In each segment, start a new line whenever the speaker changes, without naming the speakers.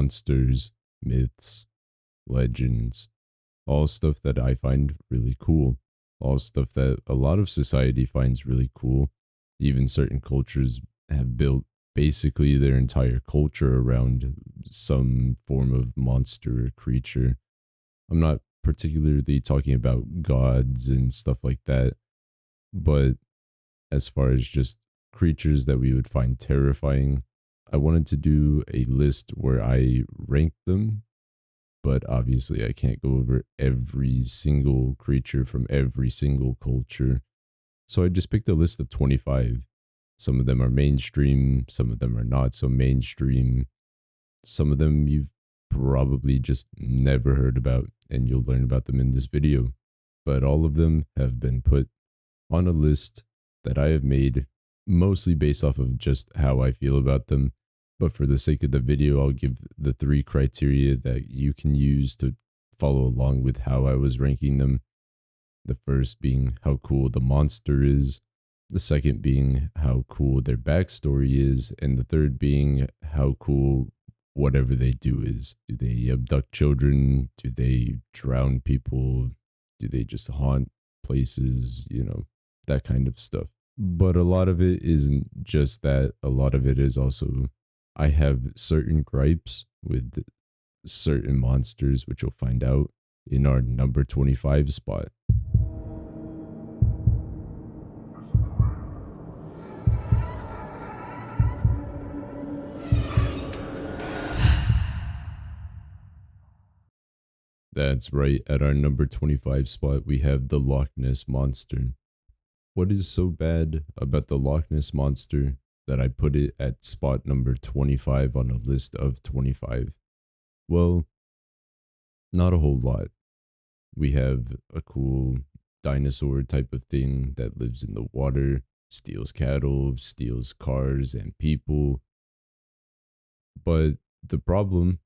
monsters, myths, legends, all stuff that I find really cool, all stuff that a lot of society finds really cool. Even certain cultures have built basically their entire culture around some form of monster or creature. I'm not particularly talking about gods and stuff like that, but as far as just creatures that we would find terrifying, I wanted to do a list where I rank them, but obviously I can't go over every single creature from every single culture. So I just picked a list of 25. Some of them are mainstream, some of them are not so mainstream. Some of them you've probably just never heard about, and you'll learn about them in this video. But all of them have been put on a list that I have made mostly based off of just how I feel about them. But for the sake of the video, I'll give the three criteria that you can use to follow along with how I was ranking them. The first being how cool the monster is, the second being how cool their backstory is, and the third being how cool whatever they do is. Do they abduct children? Do they drown people? Do they just haunt places? That kind of stuff. But a lot of it isn't just that. A lot of it is also I have certain gripes with certain monsters, which you'll find out in our number 25 spot. That's right, at our number 25 spot, we have the Loch Ness Monster. What is so bad about the Loch Ness Monster that I put it at spot number 25 on a list of 25? Well, not a whole lot. We have a cool dinosaur type of thing that lives in the water, steals cattle, steals cars and people. But the problem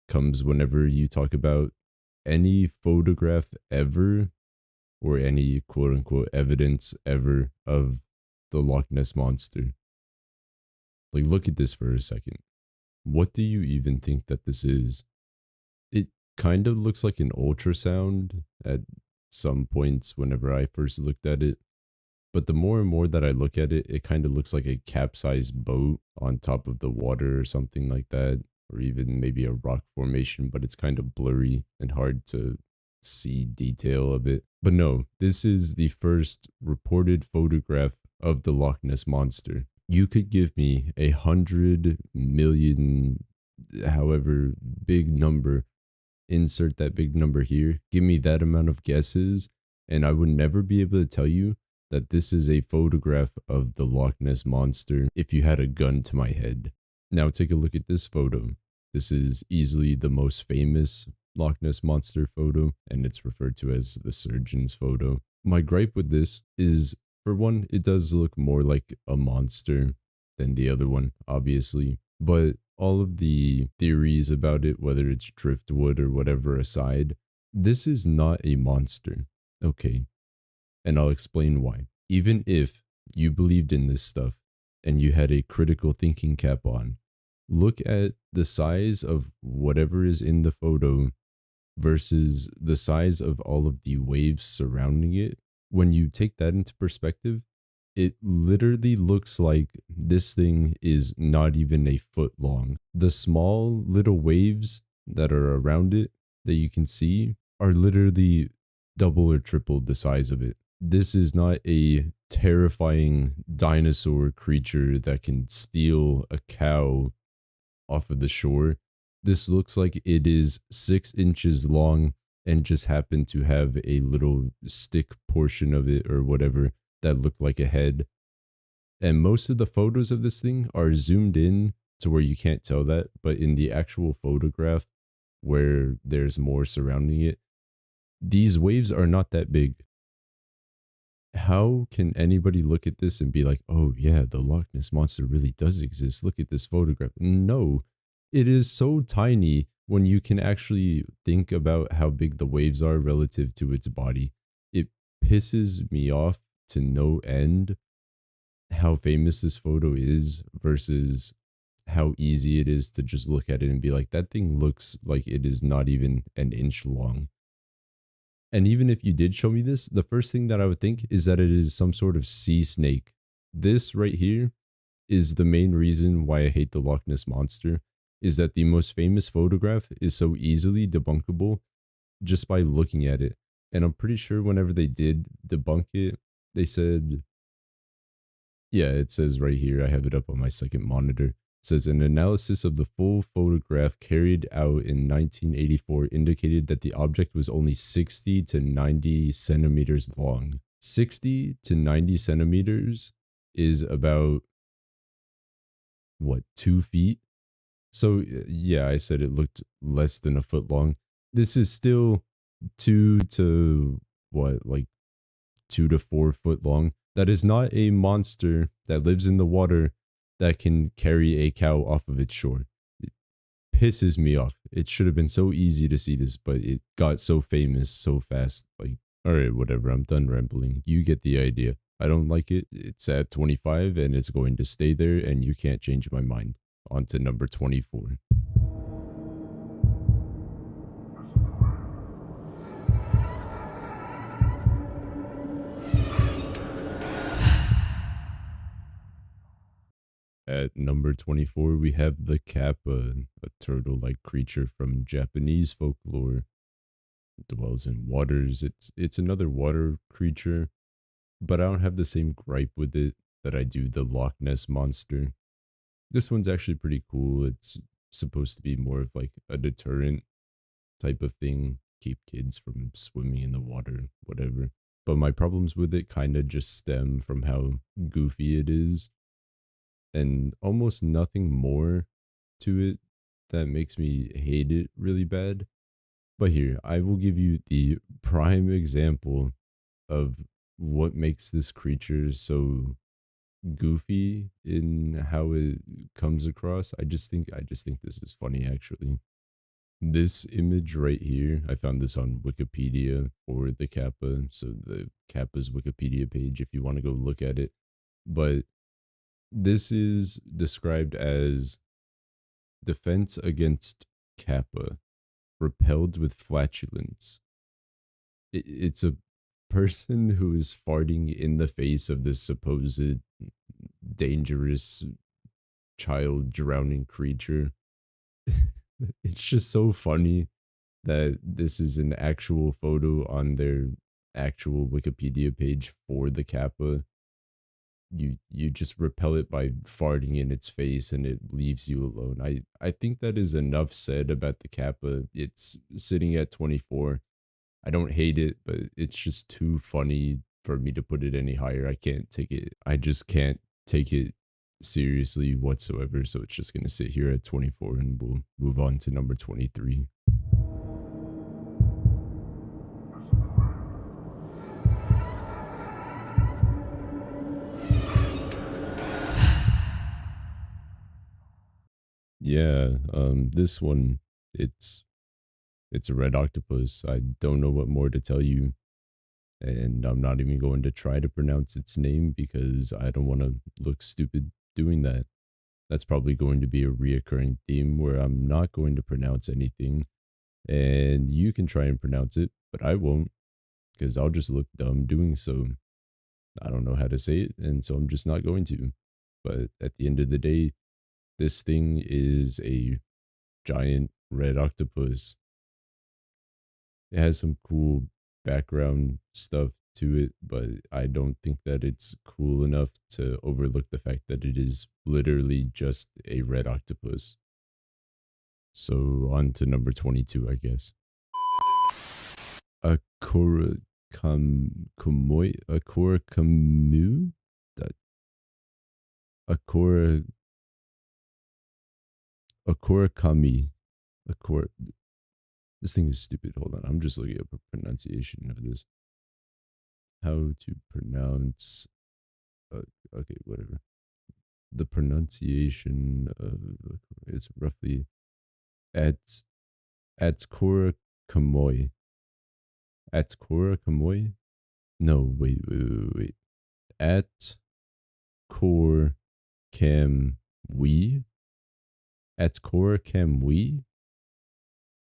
comes whenever you talk about any photograph ever or any quote unquote evidence ever of the Loch Ness Monster. Like, look at this for a second. What do you even think that this is? It kind of looks like an ultrasound at some points whenever I first looked at it. But the more and more that I look at it, it kind of looks like a capsized boat on top of the water or something like that, or even maybe a rock formation, but it's kind of blurry and hard to see detail of it. But no, this is the first reported photograph of the Loch Ness Monster. You could give me 100 million, however big number, insert that big number here, give me that amount of guesses, and I would never be able to tell you that this is a photograph of the Loch Ness Monster if you had a gun to my head. Now take a look at this photo. This is easily the most famous Loch Ness Monster photo, and it's referred to as the surgeon's photo. My gripe with this is, for one, it does look more like a monster than the other one, obviously. But all of the theories about it, whether it's driftwood or whatever aside, this is not a monster. Okay. And I'll explain why. Even if you believed in this stuff and you had a critical thinking cap on, look at the size of whatever is in the photo versus the size of all of the waves surrounding it. When you take that into perspective, it literally looks like this thing is not even a foot long. The small little waves that are around it that you can see are literally double or triple the size of it. This is not a terrifying dinosaur creature that can steal a cow off of the shore. This looks like it is 6 inches long and just happened to have a little stick portion of it or whatever that looked like a head. And most of the photos of this thing are zoomed in to where you can't tell that, but in the actual photograph where there's more surrounding it, these waves are not that big. How can anybody look at this and be like, oh yeah, the Loch Ness Monster really does exist? Look at this photograph. No, it is so tiny when you can actually think about how big the waves are relative to its body. It pisses me off to no end how famous this photo is versus how easy it is to just look at it and be like, that thing looks like it is not even an inch long. And even if you did show me this, the first thing that I would think is that it is some sort of sea snake. This right here is the main reason why I hate the Loch Ness monster, is that the most famous photograph is so easily debunkable just by looking at it. And I'm pretty sure whenever they did debunk it, they said, yeah, it says right here, I have it up on my second monitor. It says an analysis of the full photograph carried out in 1984 indicated that the object was only 60 to 90 centimeters long. 60 to 90 centimeters is about what, 2 feet? So yeah, I said it looked less than a foot long. This is still 2 to 4 foot long. That is not a monster that lives in the water that can carry a cow off of its shore. It pisses me off. It should have been so easy to see this, but it got so famous so fast. Like, all right, whatever. I'm done rambling. You get the idea. I don't like it. It's at 25 and it's going to stay there, and you can't change my mind. On to number 24. At number 24, we have the kappa, a turtle like creature from Japanese folklore. It dwells in waters. It's another water creature, but I don't have the same gripe with it that I do the Loch Ness monster. This one's actually pretty cool. It's supposed to be more of like a deterrent type of thing, keep kids from swimming in the water, whatever. But my problems with it kind of just stem from how goofy it is, and almost nothing more to it that makes me hate it really bad. But here, I will give you the prime example of what makes this creature so goofy in how it comes across. I just think this is funny actually. This image right here, I found this on Wikipedia for the Kappa, so the Kappa's Wikipedia page if you want to go look at it. But this is described as defense against Kappa, repelled with flatulence. It's a person who is farting in the face of this supposed dangerous child drowning creature. It's just so funny that this is an actual photo on their actual Wikipedia page for the Kappa. You just repel it by farting in its face and it leaves you alone. I think that is enough said about the Kappa. It's sitting at 24. I don't hate it, but it's just too funny for me to put it any higher. I can't take it. I just can't take it seriously whatsoever. So it's just going to sit here at 24, and we'll move on to number 23. Yeah, this one, it's it's a red octopus. I don't know what more to tell you, and I'm not even going to try to pronounce its name because I don't want to look stupid doing that. That's probably going to be a reoccurring theme where I'm not going to pronounce anything, and you can try and pronounce it, but I won't because I'll just look dumb doing so. I don't know how to say it, and so I'm just not going to. But at the end of the day, this thing is a giant red octopus. It has some cool background stuff to it, but I don't think that it's cool enough to overlook the fact that it is literally just a red octopus. So on to number 22, I guess. Akura Akura Kamu? Akura Akura Kami. Akura. This thing is stupid. Hold on. I'm just looking up a pronunciation of this. How to pronounce. Uh, okay, whatever. The pronunciation of is roughly at Atskora Kamoy. Atskora Kamoy? No, wait. At Kor Kam We? At Korakamwi.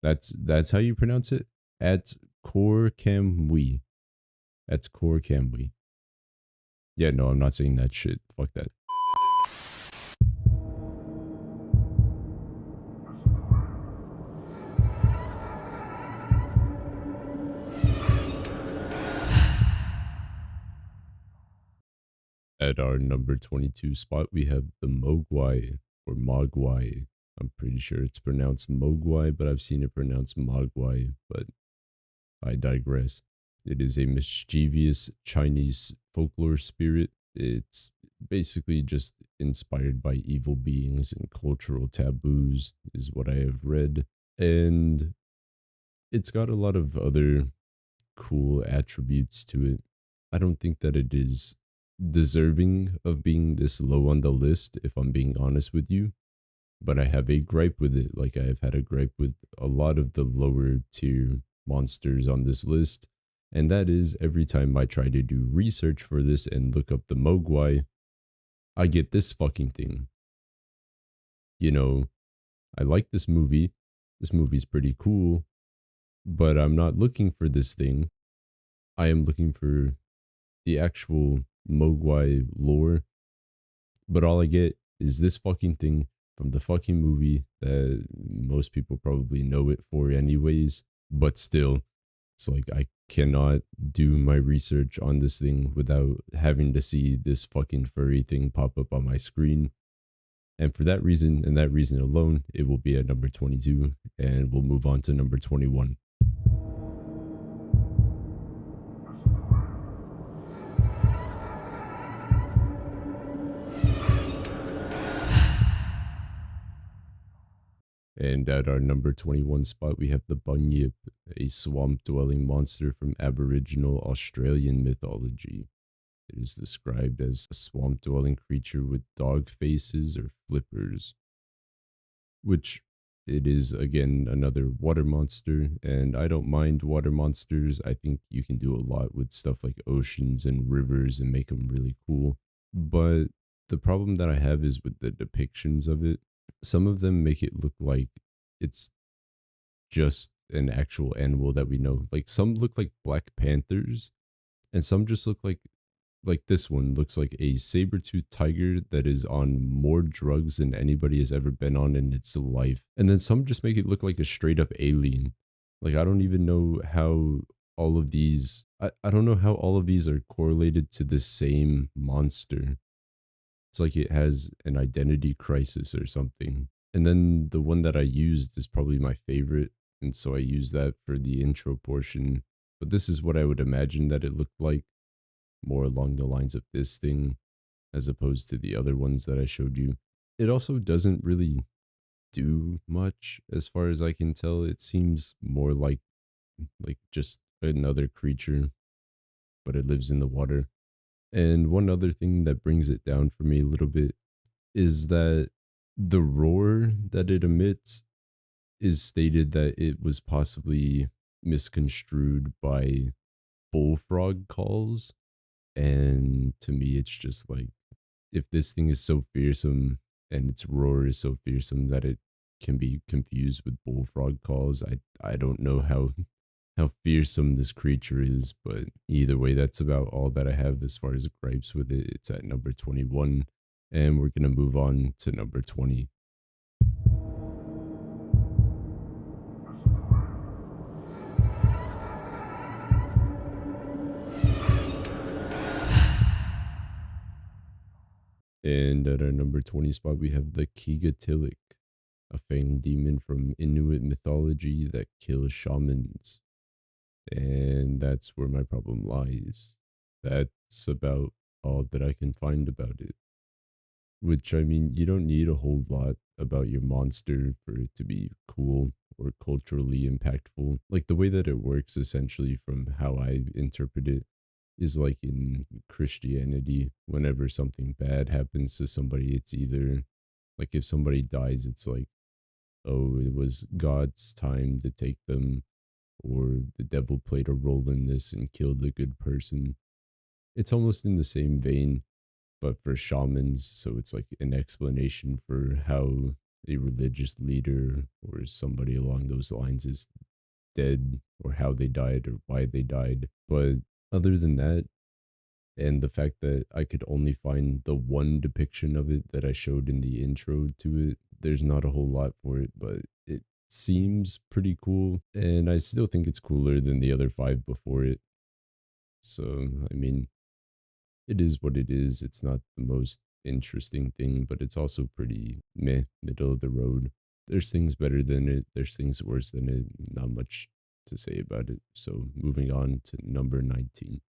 That's how you pronounce it. At Korakamwi. At Korakamwi. Yeah, no, I'm not saying that shit. Fuck that. At our number 22 spot, we have the Mogwai or Mogwai. I'm pretty sure it's pronounced Mogwai, but I've seen it pronounced Mogwai, but I digress. It is a mischievous Chinese folklore spirit. It's basically just inspired by evil beings and cultural taboos, is what I have read. And it's got a lot of other cool attributes to it. I don't think that it is deserving of being this low on the list, if I'm being honest with you. But I have a gripe with it, like I have had a gripe with a lot of the lower tier monsters on this list. And that is every time I try to do research for this and look up the Mogwai, I get this fucking thing. You know, I like this movie. This movie's pretty cool, but I'm not looking for this thing. I am looking for the actual Mogwai lore, but all I get is this fucking thing from the fucking movie that most people probably know it for anyways, but still, it's like I cannot do my research on this thing without having to see this fucking furry thing pop up on my screen. And for that reason and that reason alone, it will be at number 22, and we'll move on to number 21. And at our number 21 spot, we have the Bunyip, a swamp dwelling monster from Aboriginal Australian mythology. It is described as a swamp dwelling creature with dog faces or flippers, which it is again another water monster. And I don't mind water monsters. I think you can do a lot with stuff like oceans and rivers and make them really cool. But the problem that I have is with the depictions of it. Some of them make it look like it's just an actual animal that we know. Like some look like Black Panthers, and some just look like this one looks like a saber-toothed tiger that is on more drugs than anybody has ever been on in its life. And then some just make it look like a straight up alien. Like I don't even know how all of these I don't know how all of these are correlated to the same monster. It's like it has an identity crisis or something. And then the one that I used is probably my favorite. And so I use that for the intro portion. But this is what I would imagine that it looked like, more along the lines of this thing, as opposed to the other ones that I showed you. It also doesn't really do much as far as I can tell. It seems more like just another creature, but it lives in the water. And one other thing that brings it down for me a little bit is that the roar that it emits is stated that it was possibly misconstrued by bullfrog calls. And to me, it's just like, if this thing is so fearsome and its roar is so fearsome that it can be confused with bullfrog calls, I don't know how fearsome this creature is, but either way, that's about all that I have as far as gripes with it. It's at number 21, and we're gonna move on to number 20. And at our number 20 spot, we have the Kigatilik, a fanged demon from Inuit mythology that kills shamans. And that's where my problem lies. That's about all that I can find about it. Which, I mean, you don't need a whole lot about your monster for it to be cool or culturally impactful. Like the way that it works, essentially, from how I interpret it, is like in Christianity, whenever something bad happens to somebody, it's either like if somebody dies, it's like, oh, it was God's time to take them, or the devil played a role in this and killed the good person. It's almost in the same vein, but for shamans. So it's like an explanation for how a religious leader or somebody along those lines is dead, or how they died or why they died. But other than that, and the fact that I could only find the one depiction of it that I showed in the intro to it, there's not a whole lot for it, but it seems pretty cool, and I still think it's cooler than the other five before it. So, I mean, it is what it is. It's not the most interesting thing, but it's also pretty meh, middle of the road. There's things better than it, there's things worse than it. Not much to say about it. So, moving on to number 19.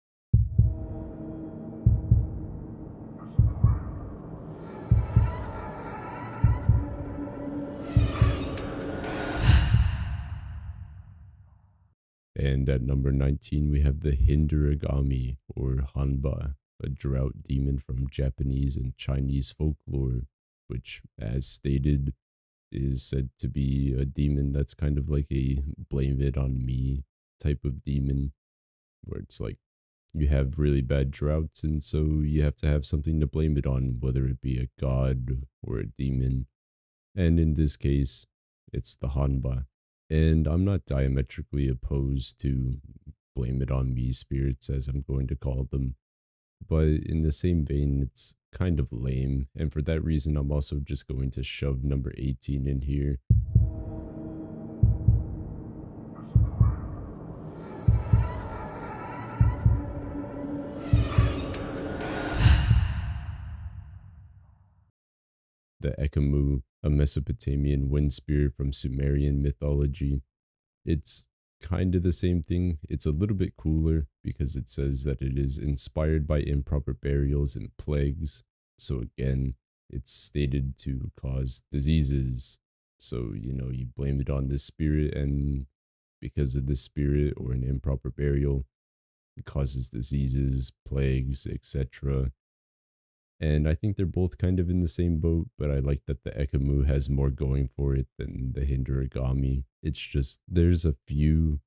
And at number 19, we have the Hinderigami, or Hanba, a drought demon from Japanese and Chinese folklore, which, as stated, is said to be a demon that's kind of like a blame it on me type of demon, where it's like you have really bad droughts, and so you have to have something to blame it on, whether it be a god or a demon. And in this case, it's the Hanba. And I'm not diametrically opposed to blame it on me spirits, as I'm going to call them. But in the same vein, it's kind of lame. And for that reason, I'm also just going to shove number 18 in here. The Ekamu, a Mesopotamian wind spirit from Sumerian mythology. It's kind of the same thing. It's a little bit cooler because it says that it is inspired by improper burials and plagues. So again, it's stated to cause diseases. So, you blame it on this spirit, and because of this spirit or an improper burial, it causes diseases, plagues, etc. And I think they're both kind of in the same boat, but I like that the Ekamu has more going for it than the Hinderigami. It's just there's a few,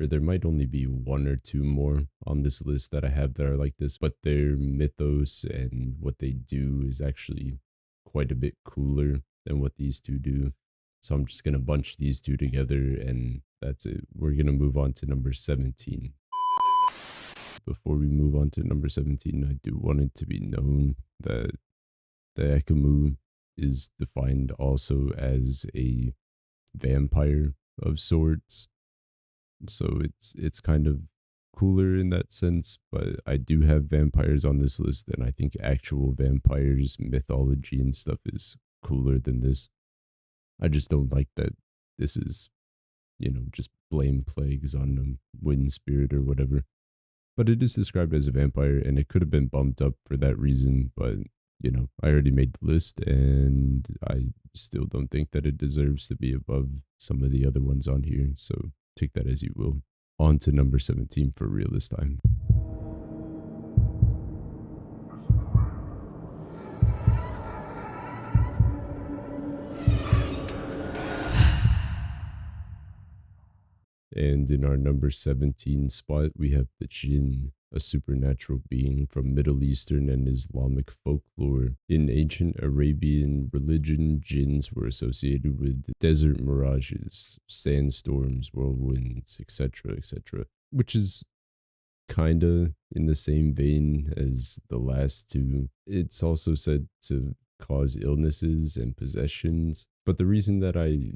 or there might only be one or two more on this list that I have that are like this, but their mythos and what they do is actually quite a bit cooler than what these two do. So I'm just going to bunch these two together, and that's it. We're going to move on to number 17. Before we move on to number 17, I do want it to be known that the Ekamu is defined also as a vampire of sorts. So it's kind of cooler in that sense, but I do have vampires on this list, and I think actual vampires, mythology and stuff is cooler than this. I just don't like that this is, just blame plagues on them, wind spirit or whatever. But it is described as a vampire, and it could have been bumped up for that reason, but I already made the list, and I still don't think that it deserves to be above some of the other ones on here, so take that as you will. On to number 17 for real this time. And in our number 17 spot, we have the Jinn, a supernatural being from Middle Eastern and Islamic folklore. In ancient Arabian religion, jinns were associated with desert mirages, sandstorms, whirlwinds, etc., etc., which is kinda in the same vein as the last two. It's also said to cause illnesses and possessions. But the reason that I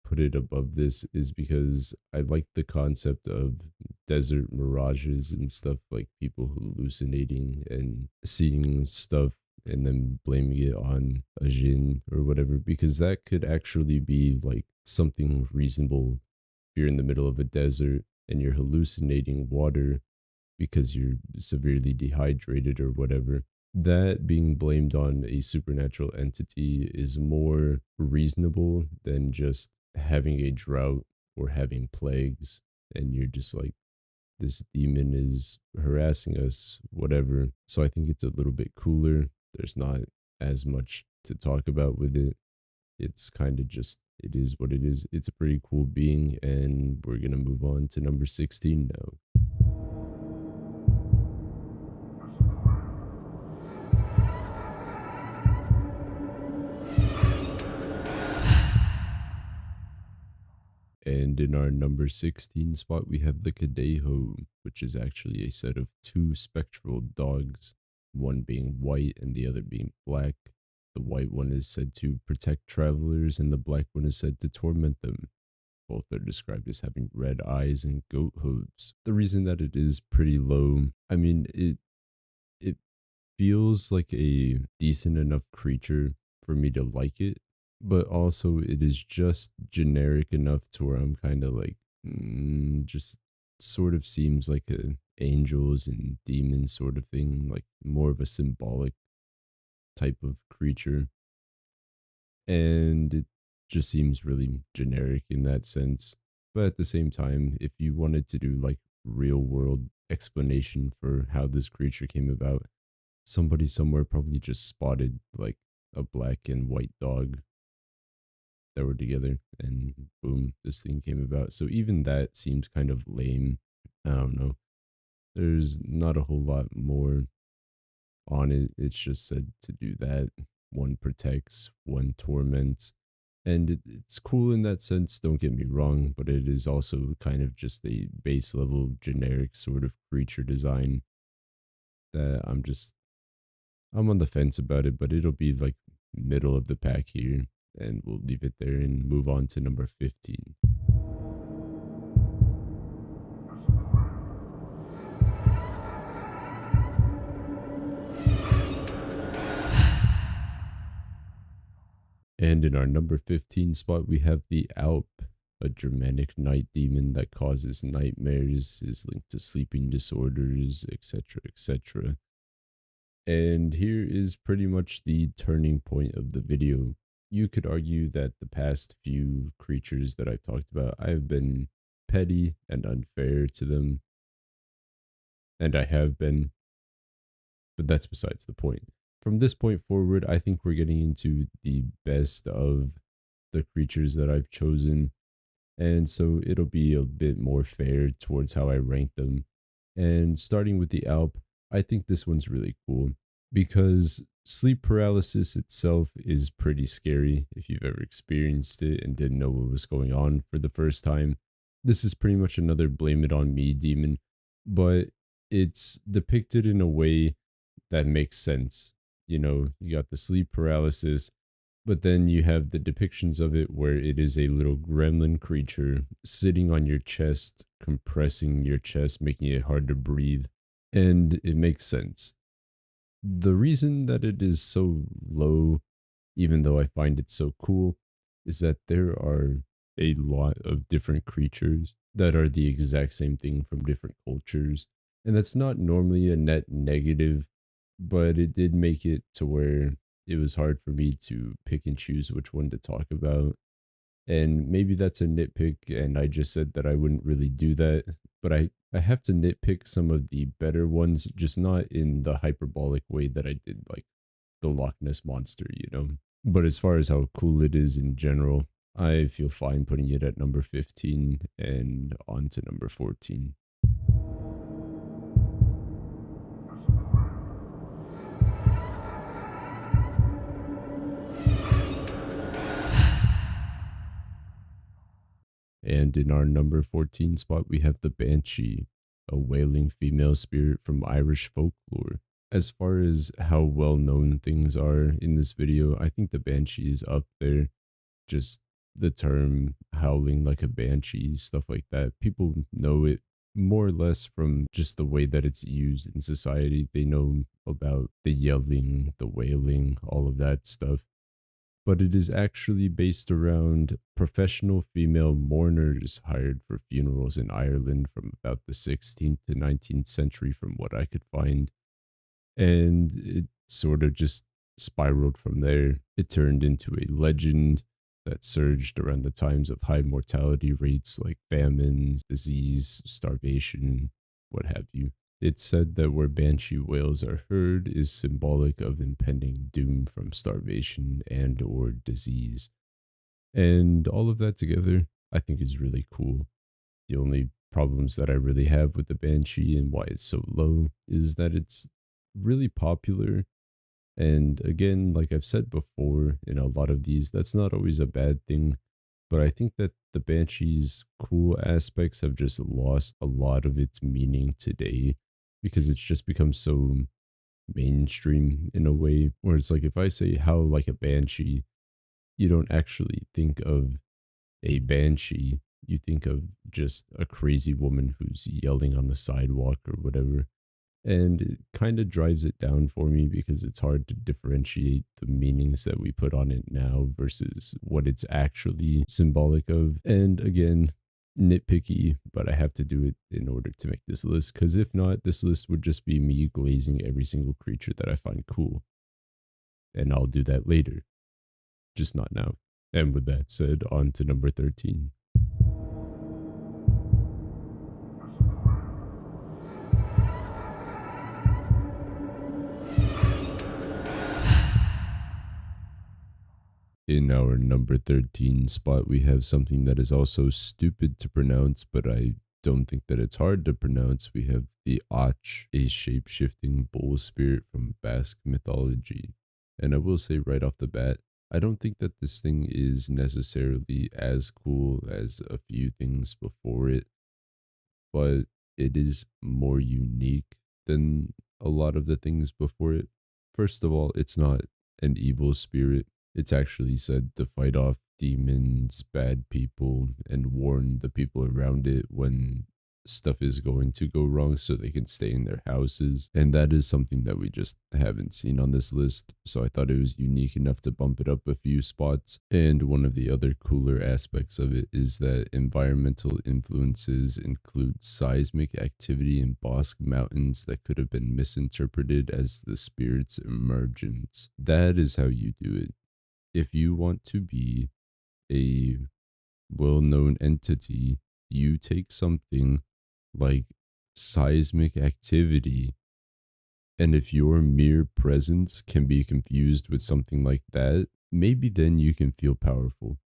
put it above this is because I like the concept of desert mirages and stuff, like people hallucinating and seeing stuff and then blaming it on a jinn or whatever, because that could actually be like something reasonable. If you're in the middle of a desert and you're hallucinating water because you're severely dehydrated or whatever, that being blamed on a supernatural entity is more reasonable than just having a drought or having plagues, and you're just like, this demon is harassing us, whatever. So I think it's a little bit cooler. There's not as much to talk about with it. It's kind of just, it is what it is. It's a pretty cool being, and we're going to move on to number 16 now. And in our number 16 spot, we have the Cadejo, which is actually a set of two spectral dogs, one being white and the other being black. The white one is said to protect travelers, and the black one is said to torment them. Both are described as having red eyes and goat hooves. The reason that it is pretty low, I mean, it feels like a decent enough creature for me to like it, but also it is just generic enough to where I'm kind of like, just sort of seems like a angels and demons sort of thing, like more of a symbolic type of creature. And it just seems really generic in that sense. But at the same time, if you wanted to do like real world explanation for how this creature came about, somebody somewhere probably just spotted like a black and white dog that were together, and boom, this thing came about. So even that seems kind of lame. I don't know. There's not a whole lot more on it. It's just said to do that. One protects, one torments. And it's cool in that sense, don't get me wrong, but it is also kind of just a base level generic sort of creature design that I'm on the fence about it, but it'll be like middle of the pack here, and we'll leave it there and move on to number 15. And in our number 15 spot, we have the Alp, a Germanic night demon that causes nightmares, is linked to sleeping disorders, etc., etc. And here is pretty much the turning point of the video. You could argue that the past few creatures that I've talked about, I've been petty and unfair to them, and I have been, but that's besides the point. From this point forward, I think we're getting into the best of the creatures that I've chosen, and so it'll be a bit more fair towards how I rank them. And starting with the Alp, I think this one's really cool because sleep paralysis itself is pretty scary if you've ever experienced it and didn't know what was going on for the first time. This is pretty much another blame it on me demon, but it's depicted in a way that makes sense. You know, you got the sleep paralysis, but then you have the depictions of it where it is a little gremlin creature sitting on your chest, compressing your chest, making it hard to breathe. And it makes sense. The reason that it is so low, even though I find it so cool, is that there are a lot of different creatures that are the exact same thing from different cultures. And that's not normally a net negative, but it did make it to where it was hard for me to pick and choose which one to talk about. And maybe that's a nitpick, and I just said that I wouldn't really do that. But I have to nitpick some of the better ones, just not in the hyperbolic way that I did, like the Loch Ness Monster, you know? But as far as how cool it is in general, I feel fine putting it at number 15 and on to number 14. And in our number 14 spot, we have the Banshee, a wailing female spirit from Irish folklore. As far as how well known things are in this video, I think the Banshee is up there. Just the term howling like a banshee, stuff like that. People know it more or less from just the way that it's used in society. They know about the yelling, the wailing, all of that stuff, but it is actually based around professional female mourners hired for funerals in Ireland from about the 16th to 19th century, from what I could find. And it sort of just spiraled from there. It turned into a legend that surged around the times of high mortality rates like famines, disease, starvation, what have you. It's said that where banshee wails are heard is symbolic of impending doom from starvation and or disease. And all of that together, I think is really cool. The only problems that I really have with the banshee and why it's so low is that it's really popular. And again, like I've said before in a lot of these, that's not always a bad thing. But I think that the Banshee's cool aspects have just lost a lot of its meaning today because it's just become so mainstream in a way where it's like if I say how like a banshee, you don't actually think of a banshee. You think of just a crazy woman who's yelling on the sidewalk or whatever. And it kind of drives it down for me because it's hard to differentiate the meanings that we put on it now versus what it's actually symbolic of. And again, nitpicky, but I have to do it in order to make this list because if not, this list would just be me glazing every single creature that I find cool. And I'll do that later, just not now. And with that said, on to number 13. In our number 13 spot, we have something that is also stupid to pronounce, but I don't think that it's hard to pronounce. We have the Och, a shape shifting bull spirit from Basque mythology. And I will say right off the bat, I don't think that this thing is necessarily as cool as a few things before it, but it is more unique than a lot of the things before it. First of all, it's not an evil spirit. It's actually said to fight off demons, bad people, and warn the people around it when stuff is going to go wrong so they can stay in their houses. And that is something that we just haven't seen on this list. So I thought it was unique enough to bump it up a few spots. And one of the other cooler aspects of it is that environmental influences include seismic activity in Basque mountains that could have been misinterpreted as the spirit's emergence. That is how you do it. If you want to be a well known entity, you take something like seismic activity, and if your mere presence can be confused with something like that, maybe then you can feel powerful.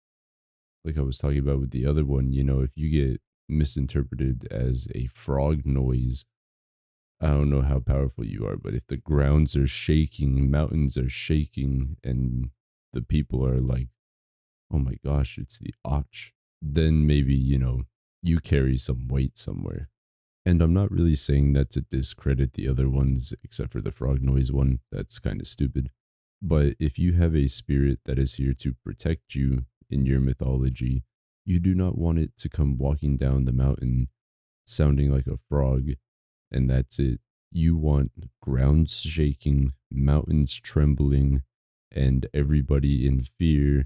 Like I was talking about with the other one, if you get misinterpreted as a frog noise, I don't know how powerful you are, but if the grounds are shaking, mountains are shaking, and the people are like, oh my gosh, it's the Och, then maybe, you carry some weight somewhere. And I'm not really saying that to discredit the other ones, except for the frog noise one. That's kind of stupid. But if you have a spirit that is here to protect you in your mythology, you do not want it to come walking down the mountain sounding like a frog, and that's it. You want grounds shaking, mountains trembling, and everybody in fear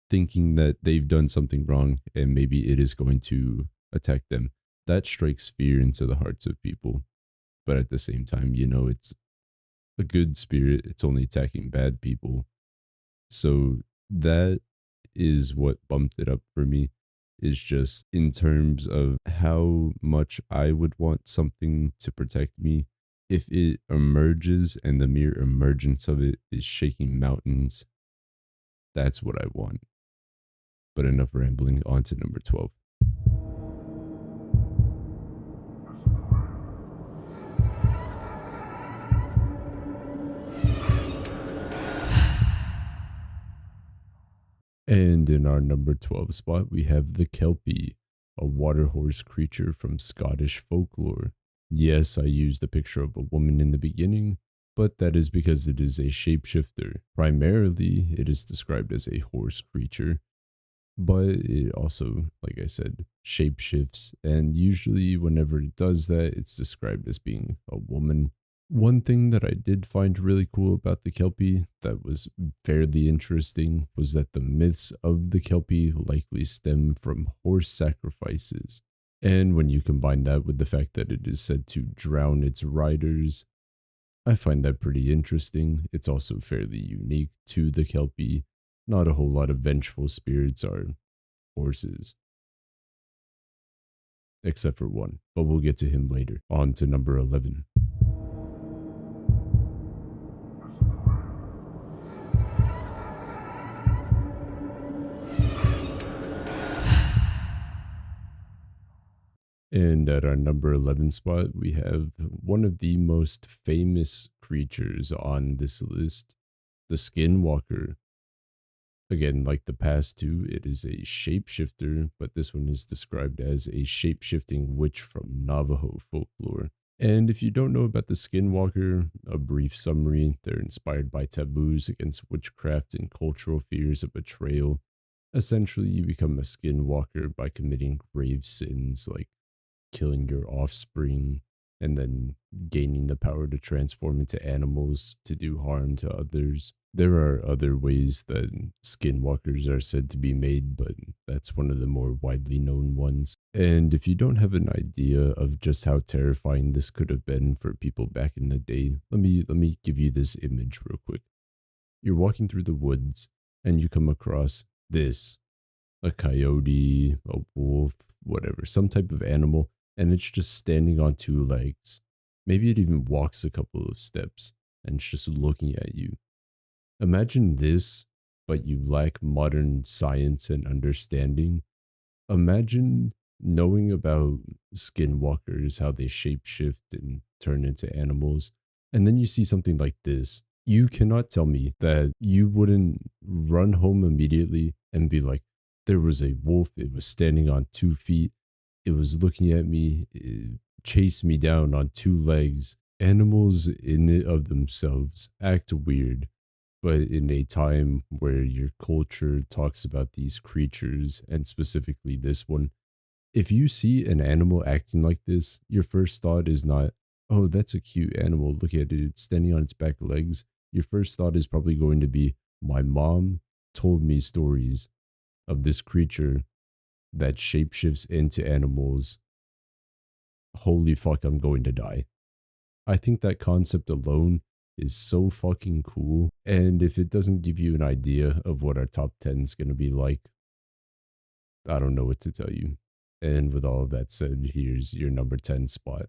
thinking that they've done something wrong and maybe it is going to attack them. That strikes fear into the hearts of people. But at the same time, it's a good spirit. It's only attacking bad people. So that is what bumped it up for me, is just in terms of how much I would want something to protect me. If it emerges and the mere emergence of it is shaking mountains, that's what I want. But enough rambling, on to number 12. And in our number 12 spot, we have the Kelpie, a water horse creature from Scottish folklore. Yes, I used a picture of a woman in the beginning, but that is because it is a shapeshifter. Primarily, it is described as a horse creature, but it also, like I said, shapeshifts. And usually, whenever it does that, it's described as being a woman. One thing that I did find really cool about the Kelpie that was fairly interesting was that the myths of the Kelpie likely stem from horse sacrifices. And when you combine that with the fact that it is said to drown its riders, I find that pretty interesting. It's also fairly unique to the Kelpie. Not a whole lot of vengeful spirits are horses, except for one, but we'll get to him later. On to number 11. And at our number 11 spot, we have one of the most famous creatures on this list, the Skinwalker. Again, like the past two, it is a shapeshifter, but this one is described as a shapeshifting witch from Navajo folklore. And if you don't know about the Skinwalker, a brief summary: they're inspired by taboos against witchcraft and cultural fears of betrayal. Essentially, you become a skinwalker by committing grave sins like killing your offspring and then gaining the power to transform into animals to do harm to others. There are other ways that skinwalkers are said to be made, but that's one of the more widely known ones. And if you don't have an idea of just how terrifying this could have been for people back in the day, let me give you this image real quick. You're walking through the woods and you come across this: a coyote, a wolf, whatever, some type of animal, and it's just standing on two legs. Maybe it even walks a couple of steps and it's just looking at you. Imagine this, but you lack modern science and understanding. Imagine knowing about skinwalkers, how they shapeshift and turn into animals, and then you see something like this. You cannot tell me that you wouldn't run home immediately and be like, there was a wolf, it was standing on 2 feet, it was looking at me, it chased me down on two legs. Animals in it of themselves act weird, but in a time where your culture talks about these creatures, and specifically this one, if you see an animal acting like this, your first thought is not, oh, that's a cute animal, look at it, it's standing on its back legs. Your first thought is probably going to be, my mom told me stories of this creature that shapeshifts into animals. Holy fuck, I'm going to die. I think that concept alone is so fucking cool. And if it doesn't give you an idea of what our top 10 is going to be like, I don't know what to tell you. And with all of that said, here's your number 10 spot.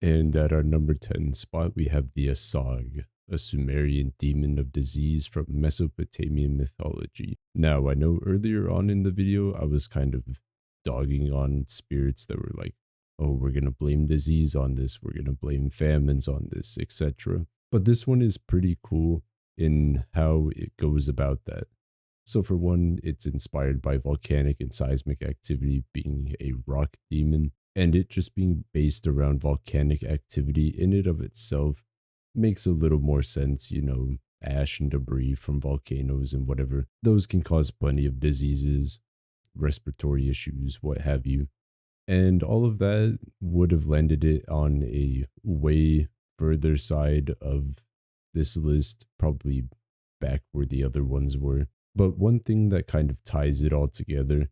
And at our number 10 spot, we have the Asag, a Sumerian demon of disease from Mesopotamian mythology. Now, I know earlier on in the video, I was kind of dogging on spirits that were like, oh, we're going to blame disease on this, we're going to blame famines on this, etc. But this one is pretty cool in how it goes about that. So, for one, it's inspired by volcanic and seismic activity, being a rock demon, and it just being based around volcanic activity in and of itself makes a little more sense. Ash and debris from volcanoes and whatever, those can cause plenty of diseases, respiratory issues, what have you. And all of that would have landed it on a way further side of this list, probably back where the other ones were. But one thing that kind of ties it all together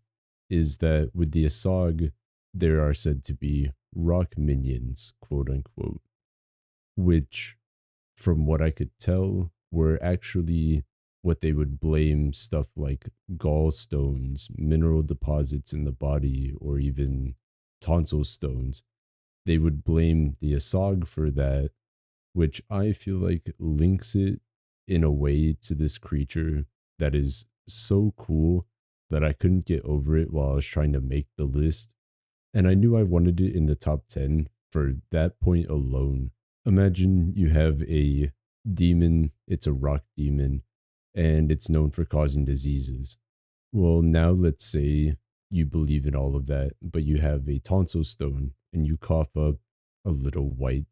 is that with the Asag, there are said to be rock minions, quote unquote, which, from what I could tell, were actually what they would blame stuff like gallstones, mineral deposits in the body, or even tonsil stones. They would blame the Asag for that, which I feel like links it in a way to this creature that is so cool that I couldn't get over it while I was trying to make the list. And I knew I wanted it in the top 10 for that point alone. Imagine you have a demon, it's a rock demon, and it's known for causing diseases. Well, now let's say you believe in all of that, but you have a tonsil stone and you cough up a little white,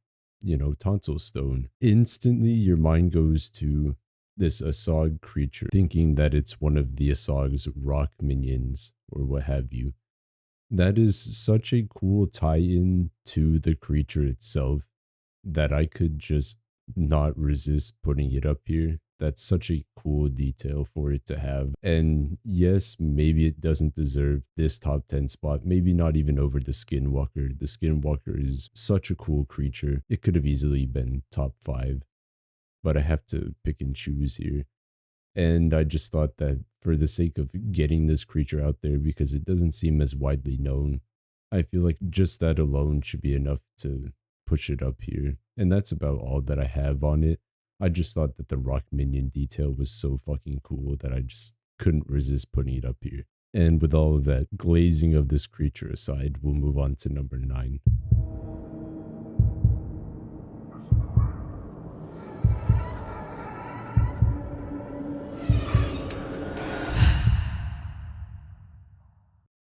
tonsil stone. Instantly, your mind goes to this Asag creature, thinking that it's one of the Asag's rock minions or what have you. That is such a cool tie in to the creature itself that I could just not resist putting it up here. That's such a cool detail for it to have. And yes, maybe it doesn't deserve this top 10 spot, maybe not even over the Skinwalker. The Skinwalker is such a cool creature. It could have easily been top 5, but I have to pick and choose here. And I just thought that for the sake of getting this creature out there, because it doesn't seem as widely known, I feel like just that alone should be enough to push it up here. And that's about all that I have on it. I just thought that the rock minion detail was so fucking cool that I just couldn't resist putting it up here. And with all of that glazing of this creature aside, we'll move on to number 9.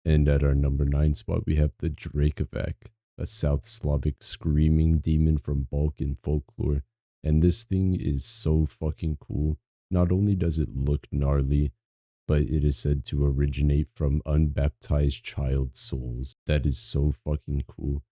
And at our number 9 spot, we have the Dracovac, a South Slavic screaming demon from Balkan folklore. And this thing is so fucking cool. Not only does it look gnarly, but it is said to originate from unbaptized child souls. That is so fucking cool.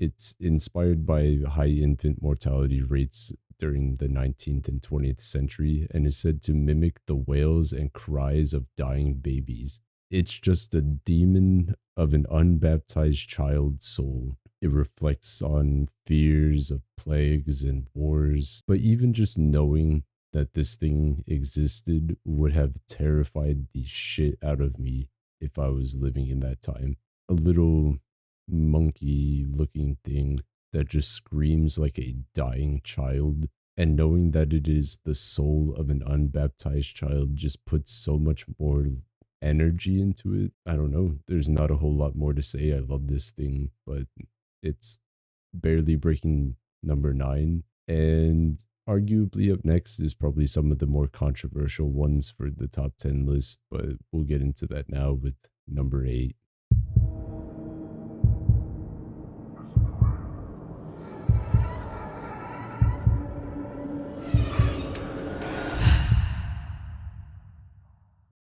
It's inspired by high infant mortality rates during the 19th and 20th century and is said to mimic the wails and cries of dying babies. It's just a demon of an unbaptized child soul. It reflects on fears of plagues and wars, but even just knowing that this thing existed would have terrified the shit out of me if I was living in that time. A little monkey looking thing that just screams like a dying child. And knowing that it is the soul of an unbaptized child just puts so much more energy into it. I don't know. There's not a whole lot more to say. I love this thing, but it's barely breaking number 9. And arguably up next is probably some of the more controversial ones for the top 10 list, but we'll get into that now with number 8.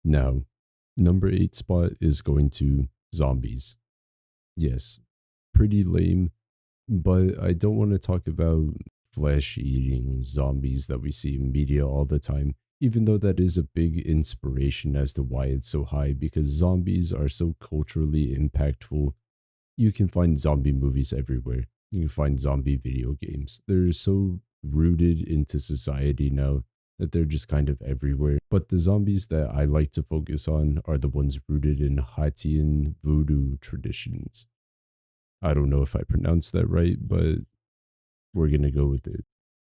Now, number 8 spot is going to zombies. Yes, pretty lame, but I don't want to talk about flesh eating zombies that we see in media all the time, even though that is a big inspiration as to why it's so high, because zombies are so culturally impactful. You can find zombie movies everywhere. You can find zombie video games. They're so rooted into society now that they're just kind of everywhere. But the zombies that I like to focus on are the ones rooted in Haitian voodoo traditions. I don't know if I pronounced that right, but we're going to go with it.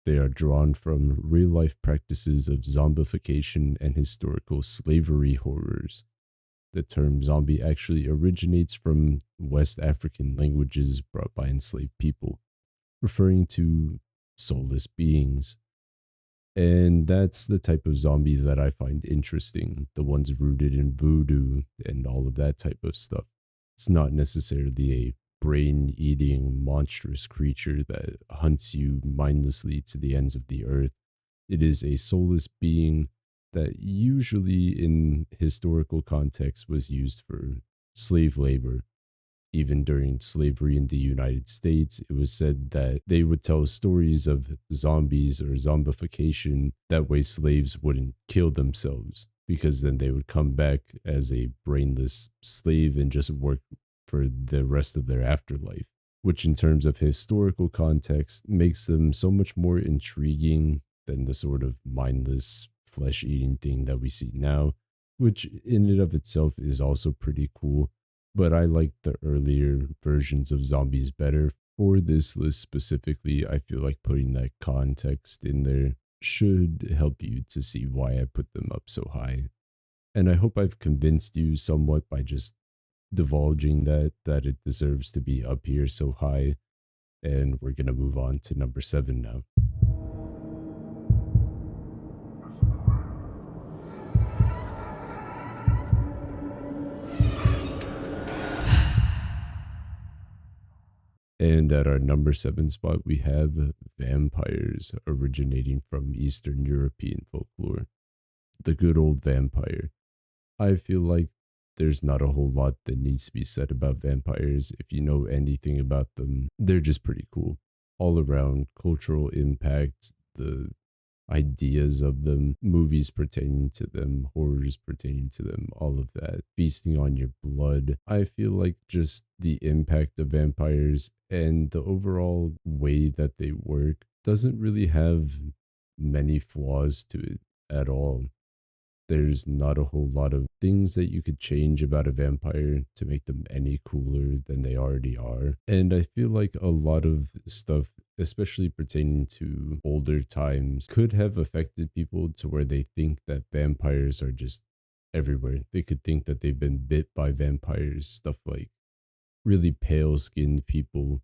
They are drawn from real life practices of zombification and historical slavery horrors. The term zombie actually originates from West African languages brought by enslaved people, referring to soulless beings. And that's the type of zombie that I find interesting, the ones rooted in voodoo and all of that type of stuff. It's not necessarily a brain eating monstrous creature that hunts you mindlessly to the ends of the earth. It is a soulless being that usually in historical context was used for slave labor. Even during slavery in the United States, it was said that they would tell stories of zombies or zombification. That way, slaves wouldn't kill themselves because then they would come back as a brainless slave and just work for the rest of their afterlife, which, in terms of historical context, makes them so much more intriguing than the sort of mindless flesh eating thing that we see now, which in and of itself is also pretty cool, but I like the earlier versions of zombies better. For this list specifically, I feel like putting that context in there should help you to see why I put them up so high. And I hope I've convinced you somewhat by just divulging that it deserves to be up here so high. And we're going to move on to number 7 now. And at our number 7 spot, we have vampires originating from Eastern European folklore. The good old vampire. I feel like there's not a whole lot that needs to be said about vampires. If you know anything about them, they're just pretty cool. All around cultural impact, the ideas of them, movies pertaining to them, horrors pertaining to them, all of that, feasting on your blood. I feel like just the impact of vampires and the overall way that they work doesn't really have many flaws to it at all. There's not a whole lot of things that you could change about a vampire to make them any cooler than they already are. And I feel like a lot of stuff, especially pertaining to older times, could have affected people to where they think that vampires are just everywhere. They could think that they've been bit by vampires, stuff like really pale skinned people,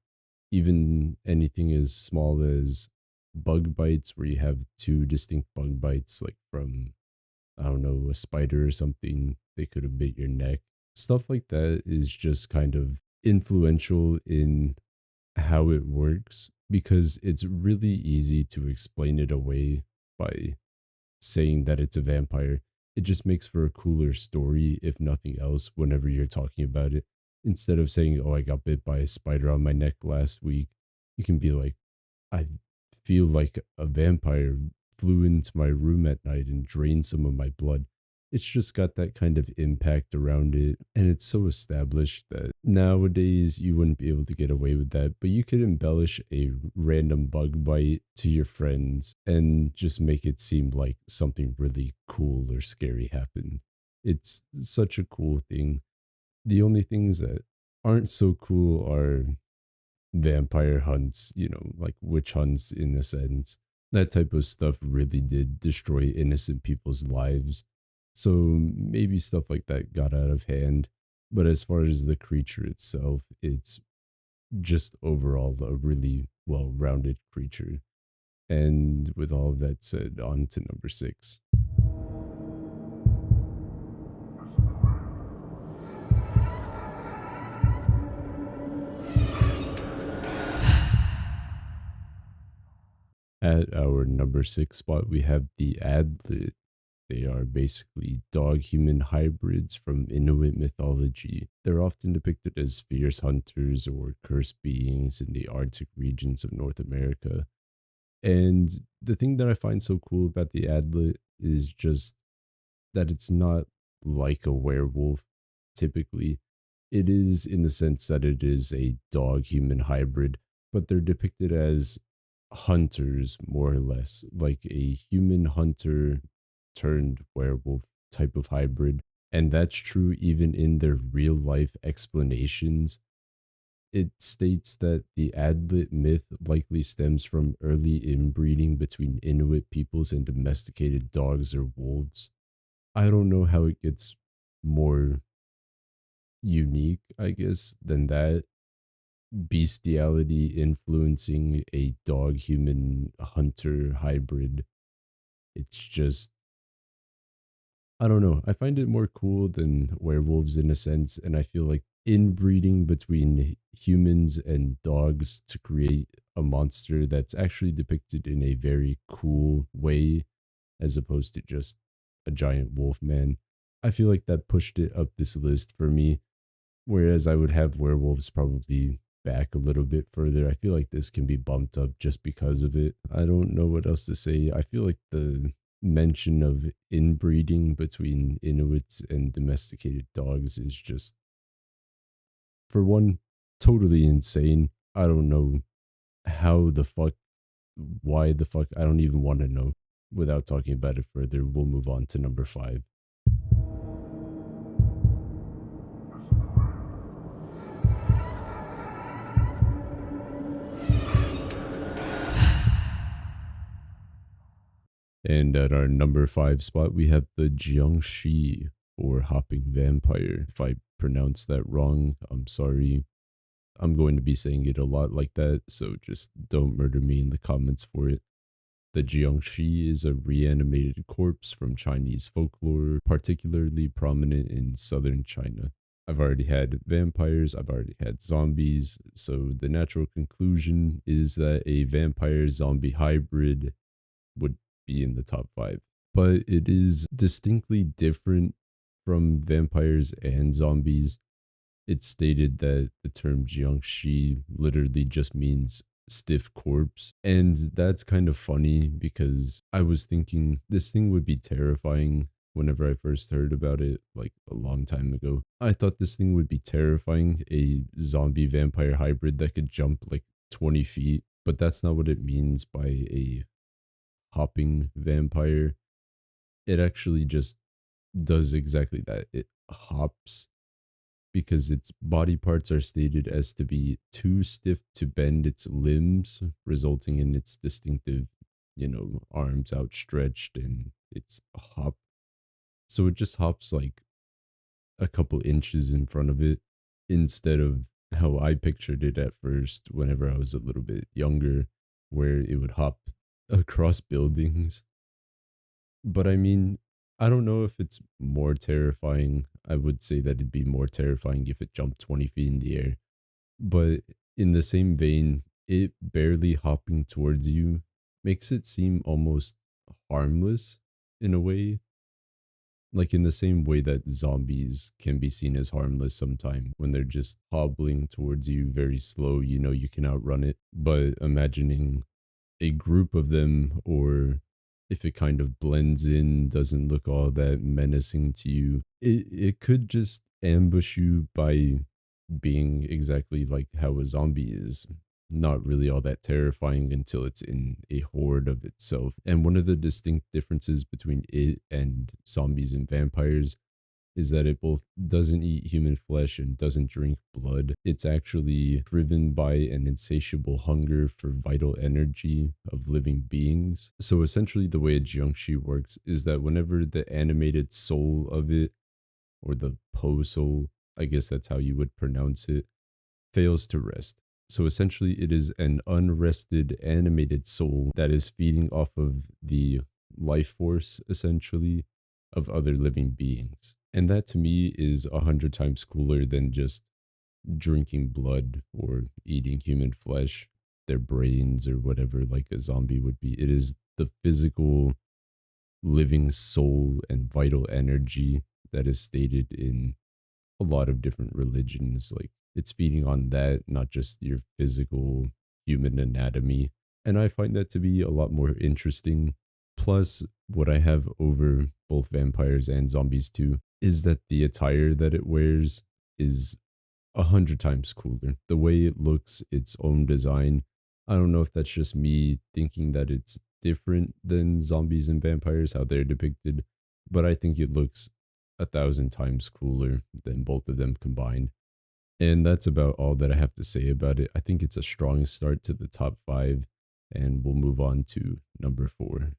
even anything as small as bug bites, where you have two distinct bug bites, like from, I don't know, a spider or something. They could have bit your neck. Stuff like that is just kind of influential in how it works because it's really easy to explain it away by saying that it's a vampire. It just makes for a cooler story, if nothing else, whenever you're talking about it. Instead of saying, oh, I got bit by a spider on my neck last week, you can be like, I feel like a vampire flew into my room at night and drained some of my blood. It's just got that kind of impact around it. And it's so established that nowadays you wouldn't be able to get away with that. But you could embellish a random bug bite to your friends and just make it seem like something really cool or scary happened. It's such a cool thing. The only things that aren't so cool are vampire hunts, like witch hunts in a sense. That type of stuff really did destroy innocent people's lives. So maybe stuff like that got out of hand. But as far as the creature itself, it's just overall a really well rounded creature. And with all of that said, on to number six. At our number six spot, we have the Adlet. They are basically dog human hybrids from Inuit mythology. They're often depicted as fierce hunters or cursed beings in the Arctic regions of North America. And the thing that I find so cool about the Adlet is just that it's not like a werewolf typically. It is in the sense that it is a dog human hybrid, but they're depicted as hunters more or less, like a human hunter turned werewolf type of hybrid. And that's true even in their real life explanations. It states that the Adlet myth likely stems from early inbreeding between Inuit peoples and domesticated dogs or wolves. I don't know how it gets more unique, I guess, than that. Bestiality influencing a dog human hunter hybrid. It's just, I don't know. I find it more cool than werewolves in a sense. And I feel like inbreeding between humans and dogs to create a monster that's actually depicted in a very cool way, as opposed to just a giant wolf man. I feel like that pushed it up this list for me. Whereas I would have werewolves probably back a little bit further. I feel like this can be bumped up just because of it. I don't know what else to say. I feel like the mention of inbreeding between Inuits and domesticated dogs is just, for one, totally insane. I don't know how the fuck, why the fuck, I don't even want to know. Without talking about it further, we'll move on to number five. And at our number five spot, we have the Jiangshi, or hopping vampire. If I pronounce that wrong, I'm sorry. I'm going to be saying it a lot like that, so just don't murder me in the comments for it. The Jiangshi is a reanimated corpse from Chinese folklore, particularly prominent in southern China. I've already had vampires, I've already had zombies, so the natural conclusion is that a vampire zombie hybrid would be in the top five. But it is distinctly different from vampires and zombies. It's stated that the term jiangshi literally just means stiff corpse. And that's kind of funny because I was thinking this thing would be terrifying whenever I first heard about it, like a long time ago. I thought this thing would be terrifying, a zombie vampire hybrid that could jump like 20 feet. But that's not what it means by a hopping vampire. It actually just does exactly that. It hops because its body parts are stated as to be too stiff to bend its limbs, resulting in its distinctive, arms outstretched and its hop. So it just hops like a couple inches in front of it instead of how I pictured it at first whenever I was a little bit younger, where it would hop across buildings. But I mean, I don't know if it's more terrifying. I would say that it'd be more terrifying if it jumped 20 feet in the air. But in the same vein, it barely hopping towards you makes it seem almost harmless in a way. Like in the same way that zombies can be seen as harmless sometimes when they're just hobbling towards you very slow, you know, you can outrun it. But imagining a group of them, or if it kind of blends in, doesn't look all that menacing to you, it could just ambush you by being exactly like how a zombie is. Not really all that terrifying until it's in a horde of itself. And one of the distinct differences between it and zombies and vampires is that it both doesn't eat human flesh and doesn't drink blood. It's actually driven by an insatiable hunger for vital energy of living beings. So essentially, the way a Jiangshi works is that whenever the animated soul of it, or the Po soul, I guess that's how you would pronounce it, fails to rest. So essentially, it is an unrested animated soul that is feeding off of the life force, essentially, of other living beings. And that to me is 100 times cooler than just drinking blood or eating human flesh, their brains, or whatever, like a zombie would be. It is the physical living soul and vital energy that is stated in a lot of different religions. Like it's feeding on that, not just your physical human anatomy. And I find that to be a lot more interesting. Plus, what I have over both vampires and zombies too is that the attire that it wears is 100 times cooler. The way it looks, its own design. I don't know if that's just me thinking that it's different than zombies and vampires, how they're depicted, but I think it looks 1,000 times cooler than both of them combined. And that's about all that I have to say about it. I think it's a strong start to the top five, and we'll move on to number four.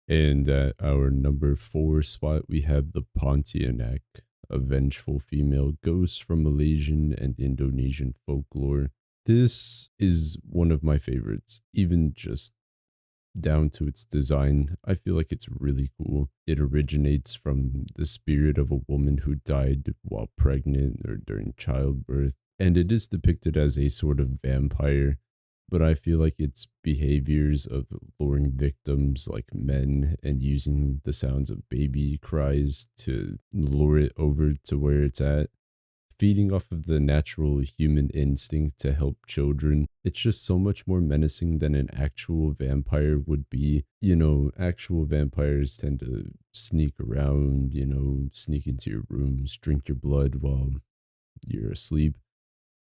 And at our number four spot, we have the Pontianak, a vengeful female ghost from Malaysian and Indonesian folklore. This is one of my favorites, even just down to its design. I feel like it's really cool. It originates from the spirit of a woman who died while pregnant or during childbirth, and it is depicted as a sort of vampire. But I feel like its behaviors of luring victims like men and using the sounds of baby cries to lure it over to where it's at, feeding off of the natural human instinct to help children. It's just so much more menacing than an actual vampire would be. You know, actual vampires tend to sneak around, you know, sneak into your rooms, drink your blood while you're asleep.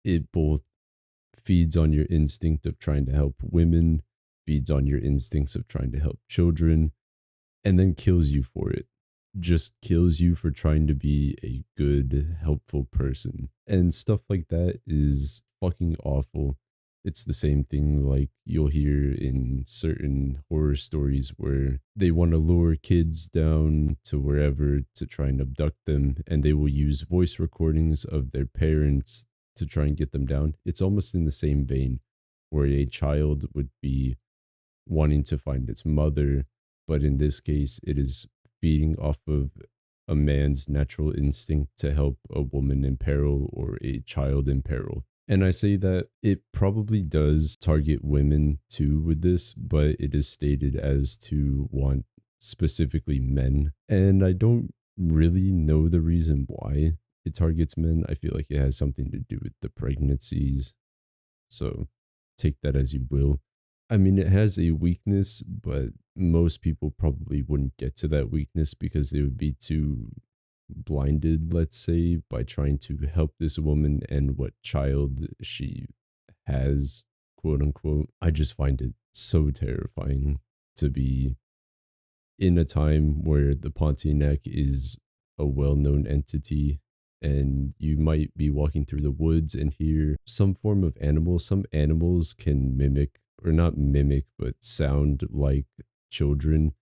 It both feeds on your instinct of trying to help women, feeds on your instincts of trying to help children, and then kills you for it. Just kills you for trying to be a good, helpful person. And stuff like that is fucking awful. It's the same thing like you'll hear in certain horror stories where they want to lure kids down to wherever to try and abduct them, and they will use voice recordings of their parents to try and get them down. It's almost in the same vein where a child would be wanting to find its mother, but in this case, it is feeding off of a man's natural instinct to help a woman in peril or a child in peril. And I say that it probably does target women too with this, but it is stated as to want specifically men. And I don't really know the reason why it targets men. I feel like it has something to do with the pregnancies. So take that as you will. I mean, it has a weakness, but most people probably wouldn't get to that weakness because they would be too blinded, let's say, by trying to help this woman and what child she has, quote unquote. I just find it so terrifying to be in a time where the Pontianak is a well known entity and you might be walking through the woods and hear some form of animal. Some animals can mimic, or not mimic, but sound like children.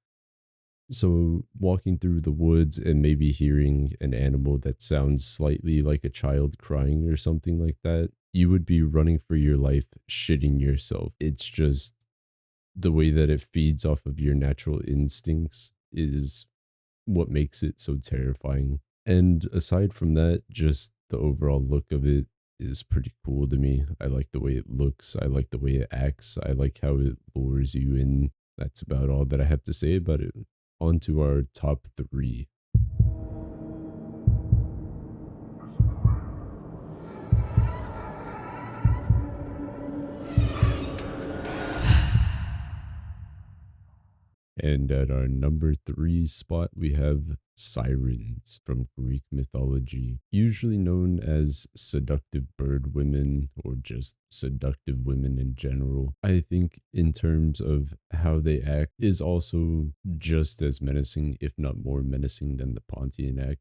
So, walking through the woods and maybe hearing an animal that sounds slightly like a child crying or something like that, you would be running for your life, shitting yourself. It's just the way that it feeds off of your natural instincts is what makes it so terrifying. And aside from that, just the overall look of it is pretty cool to me. I like the way it looks, I like the way it acts, I like how it lures you in. That's about all that I have to say about it. On to our top three. And at our number three spot, we have sirens from Greek mythology, usually known as seductive bird women or just seductive women in general. I think, in terms of how they act, is also just as menacing, if not more menacing, than the Pontian act.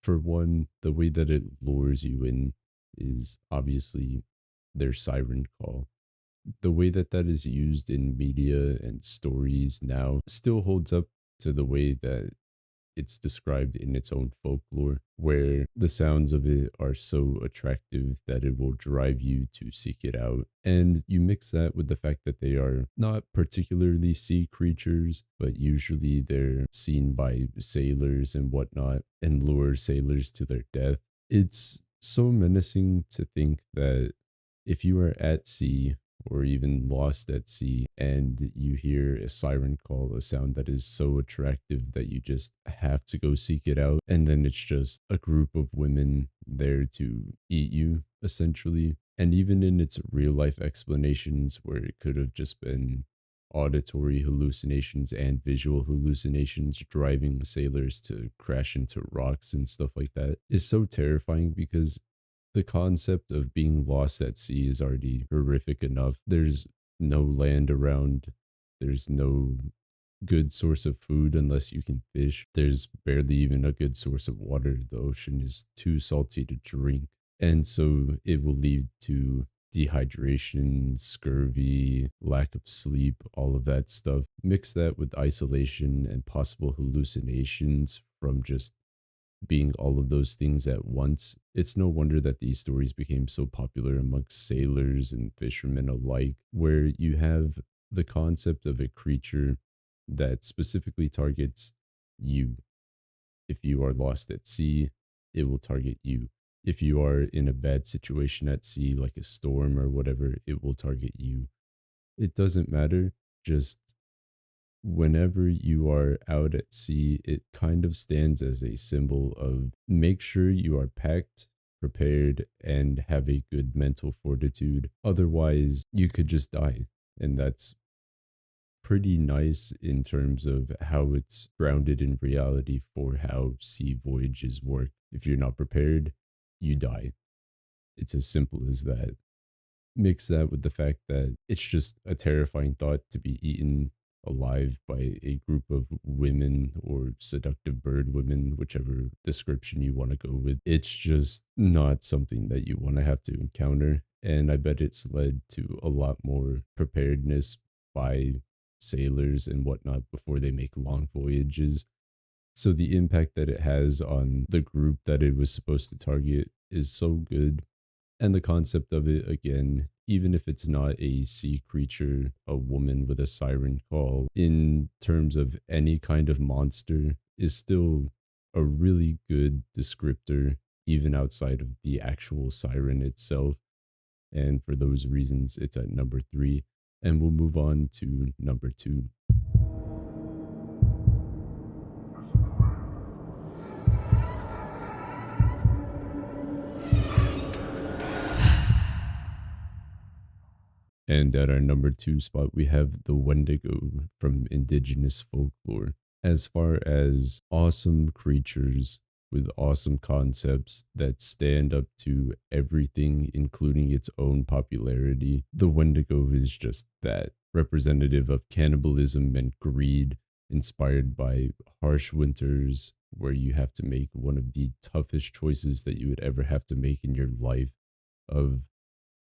For one, the way that it lures you in is obviously their siren call. The way that that is used in media and stories now still holds up to the way that it's described in its own folklore, where the sounds of it are so attractive that it will drive you to seek it out. And you mix that with the fact that they are not particularly sea creatures, but usually they're seen by sailors and whatnot and lure sailors to their death. It's so menacing to think that if you are at sea or even lost at sea and you hear a siren call, a sound that is so attractive that you just have to go seek it out, and then it's just a group of women there to eat you, essentially. And even in its real life explanations, where it could have just been auditory hallucinations and visual hallucinations driving sailors to crash into rocks and stuff like that, is so terrifying because the concept of being lost at sea is already horrific enough. There's no land around. There's no good source of food unless you can fish. There's barely even a good source of water. The ocean is too salty to drink. And so it will lead to dehydration, scurvy, lack of sleep, all of that stuff. Mix that with isolation and possible hallucinations from just being all of those things at once. It's no wonder that these stories became so popular amongst sailors and fishermen alike, where you have the concept of a creature that specifically targets you. If you are lost at sea, it will target you. If you are in a bad situation at sea, like a storm or whatever, it will target you. It doesn't matter. Just whenever you are out at sea, it kind of stands as a symbol of make sure you are packed, prepared, and have a good mental fortitude. Otherwise, you could just die. And that's pretty nice in terms of how it's grounded in reality for how sea voyages work. If you're not prepared, you die. It's as simple as that. Mix that with the fact that it's just a terrifying thought to be eaten alive by a group of women or seductive bird women, whichever description you want to go with. It's just not something that you want to have to encounter. And I bet it's led to a lot more preparedness by sailors and whatnot before they make long voyages. So the impact that it has on the group that it was supposed to target is so good. And the concept of it, again, even if it's not a sea creature, a woman with a siren call, in terms of any kind of monster, is still a really good descriptor, even outside of the actual siren itself. And for those reasons, it's at number three. And we'll move on to number two. And at our number two spot, we have the Wendigo from indigenous folklore. As far as awesome creatures with awesome concepts that stand up to everything, including its own popularity, the Wendigo is just that representative of cannibalism and greed, inspired by harsh winters where you have to make one of the toughest choices that you would ever have to make in your life of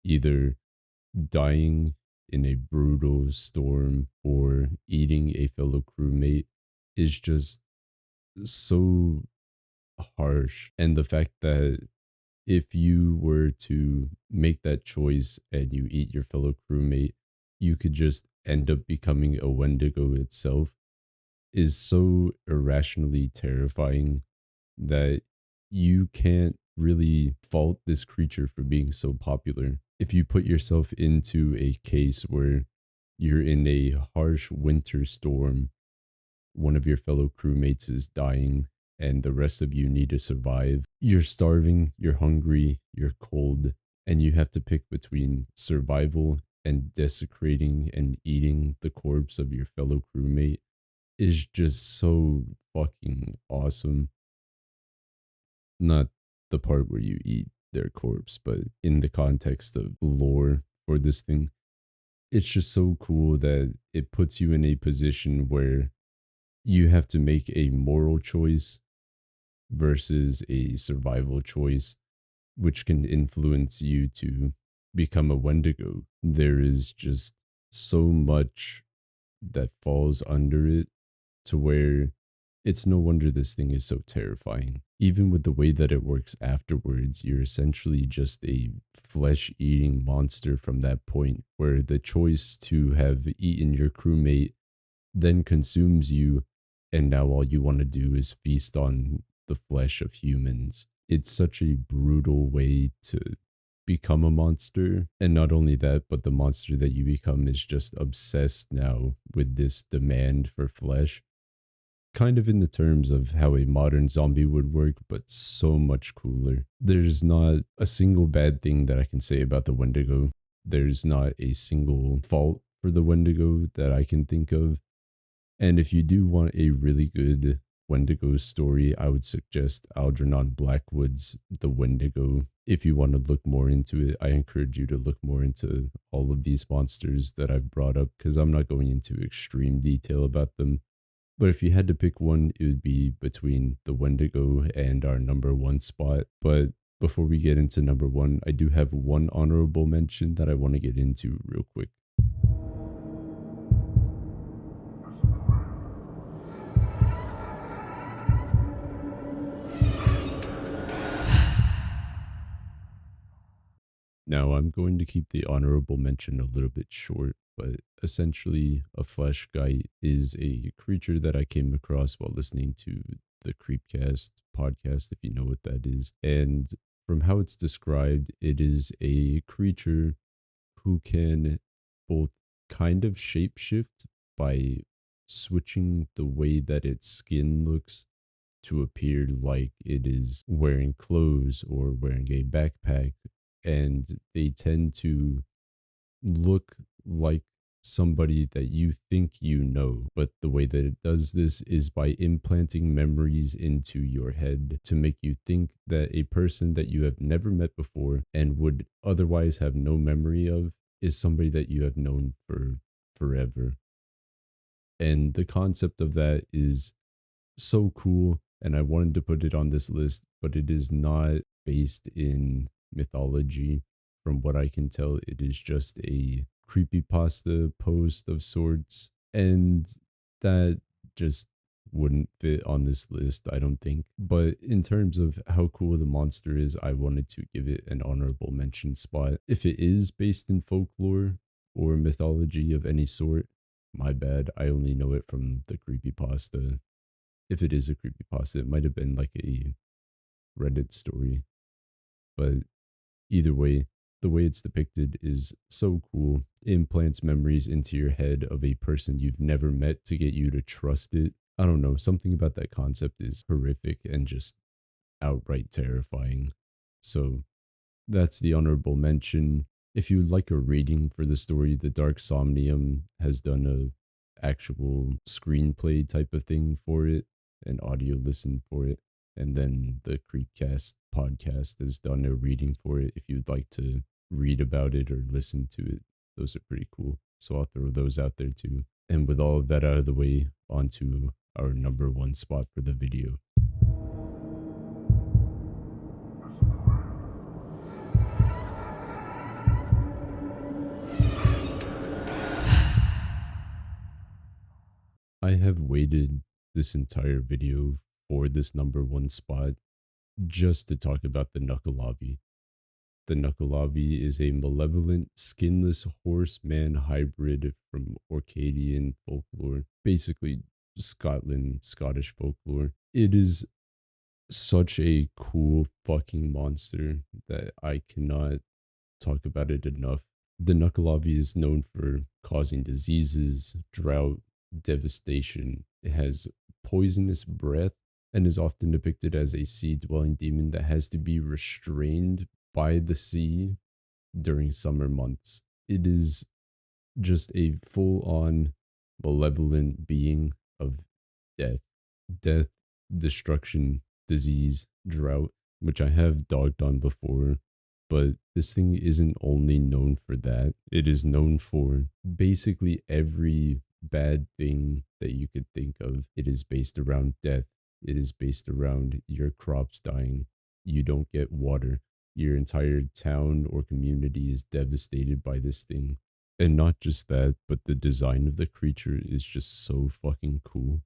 either dying in a brutal storm or eating a fellow crewmate is just so harsh. And the fact that if you were to make that choice and you eat your fellow crewmate, you could just end up becoming a Wendigo itself is so irrationally terrifying that you can't really fault this creature for being so popular. If you put yourself into a case where you're in a harsh winter storm, one of your fellow crewmates is dying, and the rest of you need to survive, you're starving, you're hungry, you're cold, and you have to pick between survival and desecrating and eating the corpse of your fellow crewmate is just so fucking awesome. Not the part where you eat their corpse, but in the context of lore for this thing, it's just so cool that it puts you in a position where you have to make a moral choice versus a survival choice, which can influence you to become a Wendigo. There is just so much that falls under it to where it's no wonder this thing is so terrifying. Even with the way that it works afterwards, you're essentially just a flesh eating monster from that point, where the choice to have eaten your crewmate then consumes you, and now all you want to do is feast on the flesh of humans. It's such a brutal way to become a monster. And not only that, but the monster that you become is just obsessed now with this demand for flesh, kind of in the terms of how a modern zombie would work, but so much cooler. There's not a single bad thing that I can say about the Wendigo. There's not a single fault for the Wendigo that I can think of. And if you do want a really good Wendigo story, I would suggest Algernon Blackwood's The Wendigo. If you want to look more into it, I encourage you to look more into all of these monsters that I've brought up because I'm not going into extreme detail about them. But if you had to pick one, it would be between the Wendigo and our number one spot. But before we get into number one, I do have one honorable mention that I want to get into real quick. Now, I'm going to keep the honorable mention a little bit short, but essentially, a flesh guy is a creature that I came across while listening to the Creepcast podcast, if you know what that is. And from how it's described, it is a creature who can both kind of shapeshift by switching the way that its skin looks to appear like it is wearing clothes or wearing a backpack. And they tend to look like somebody that you think you know. But the way that it does this is by implanting memories into your head to make you think that a person that you have never met before and would otherwise have no memory of is somebody that you have known for forever. And the concept of that is so cool, and I wanted to put it on this list, but it is not based in mythology. From what I can tell, it is just a creepypasta post of sorts, and that just wouldn't fit on this list, I don't think. But in terms of how cool the monster is, I wanted to give it an honorable mention spot. If it is based in folklore or mythology of any sort, my bad, I only know it from the creepypasta. If it is a creepypasta, it might have been like a Reddit story. But either way, the way it's depicted is so cool. It implants memories into your head of a person you've never met to get you to trust it. I don't know, something about that concept is horrific and just outright terrifying. So that's the honorable mention. If you would like a rating for the story, The Dark Somnium has done a actual screenplay type of thing for it, an audio listen for it. And then the Creepcast podcast has done a reading for it. If you'd like to read about it or listen to it, those are pretty cool. So I'll throw those out there too. And with all of that out of the way, on to our number one spot for the video. I have waited this entire video for this number one spot just to talk about the Knuckleavi. The Knuckleavi is a malevolent, skinless horseman hybrid from Orcadian folklore, basically Scottish folklore. It is such a cool fucking monster that I cannot talk about it enough. The Knuckleavi is known for causing diseases, drought, devastation. It has poisonous breath and is often depicted as a sea dwelling demon that has to be restrained by the sea during summer months. It is just a full on malevolent being of death, death, destruction, disease, drought, which I have dogged on before. But this thing isn't only known for that, it is known for basically every bad thing that you could think of. It is based around death, it is based around your crops dying, you don't get water, your entire town or community is devastated by this thing. And not just that, but the design of the creature is just so fucking cool.